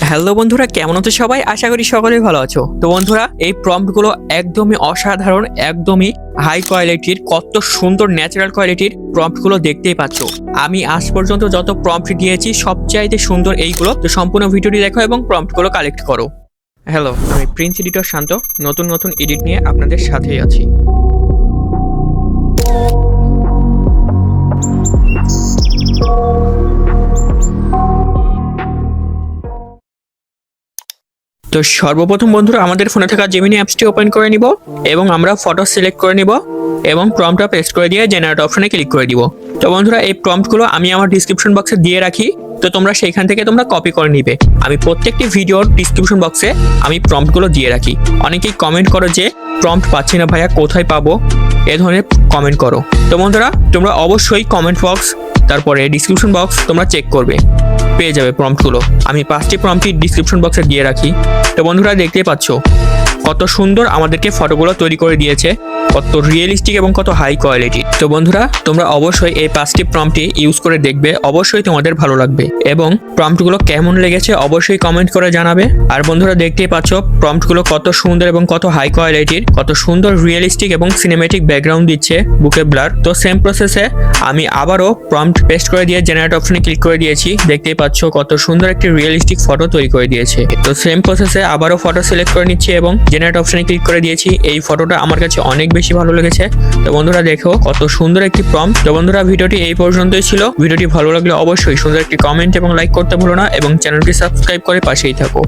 Hello বন্ধুরা, কেমন আছো সবাই? আশা করি সকলেই ভালো আছো। তো বন্ধুরা, এই প্রম্পটগুলো একদমই অসাধারণ, একদমই হাই কোয়ালিটির, কত সুন্দর ন্যাচারাল কোয়ালিটির প্রম্পটগুলো দেখতেই পাচ্ছ। আমি আজ পর্যন্ত যত প্রম্পট দিয়েছি সবচাইতে সুন্দর এইগুলো। তো সম্পূর্ণ ভিডিওটি দেখো এবং প্রম্পটগুলো কালেক্ট করো। হ্যালো, আমি প্রিন্স এডিটর শান্ত, নতুন নতুন এডিট নিয়ে আপনাদের সাথেই আছি। তো সর্বপ্রথম বন্ধুরা, আমাদের ফোনে থাকা জেমিনি অ্যাপসটি ওপেন করে নিব এবং আমরা ফটো সিলেক্ট করে নিব এবং প্রম্পটটা পেস্ট করে দিয়ে জেনারেট অপশনে ক্লিক করে দিব। তো বন্ধুরা, এই প্রম্পটগুলো আমি আমার ডিসক্রিপশন বক্সে দিয়ে রাখি, তো তোমরা সেইখান থেকে তোমরা কপি করে নিবে। আমি প্রত্যেকটি ভিডিওর ডিসক্রিপশন বক্সে আমি প্রম্পটগুলো দিয়ে রাখি। অনেকেই কমেন্ট করো যে প্রম্পট পাচ্ছি না ভাইয়া, কোথায় পাবো, এ ধরনের কমেন্ট করো। তো বন্ধুরা, তোমরা অবশ্যই কমেন্ট বক্স, তারপরে ডিসক্রিপশন বক্স তোমরা চেক করবে, পেয়ে যাবে প্রম্পটগুলো। আমি 5টি প্রম্পটই ডিসক্রিপশন বক্সে দিয়ে রাখি। তো বন্ধুরা, দেখতেই পাচ্ছ কত সুন্দর আমাদেরকে ফটোগুলো তৈরি করে দিয়েছে, কত রিয়েলিস্টিক এবং কত হাই কোয়ালিটি। তো বন্ধুরা, তোমরা অবশ্যই এই 5টি প্রম্পটই ইউজ করে দেখবে, অবশ্যই তোমাদের ভালো লাগবে এবং প্রম্পটগুলো কেমন লেগেছে অবশ্যই কমেন্ট করে জানাবে। আর বন্ধুরা, দেখতেই পাচ্ছ প্রম্পটগুলো কত সুন্দর এবং কত হাই কোয়ালিটির, কত সুন্দর রিয়েলিস্টিক এবং সিনেমেটিক ব্যাকগ্রাউন্ড দিচ্ছে, বুকে ব্লার। তো সেম প্রসেসে আমি আবারও প্রম্পট পেস্ট করে দিয়ে জেনারেট অপশনে ক্লিক করে দিয়েছি। দেখতেই পাচ্ছ কত সুন্দর একটি রিয়েলিস্টিক ফটো তৈরি করে দিয়েছে। তো সেম প্রসেসে আবারও ফটো সিলেক্ট করে নিচ্ছি এবং জেনারেট অপশনে ক্লিক করে দিয়েছি। এই ফটোটা আমার কাছে অনেক বেশি ভালো লেগেছে। তো বন্ধুরা, দেখো কত সুন্দর একটি প্রম্পট। তো বন্ধুরা, ভিডিওটি এই পর্যন্তই ছিল। ভিডিওটি ভালো লাগলে অবশ্যই সুন্দর একটি কমেন্ট এবং লাইক করতে ভুলো না এবং চ্যানেলটি সাবস্ক্রাইব করে পাশেই থাকো।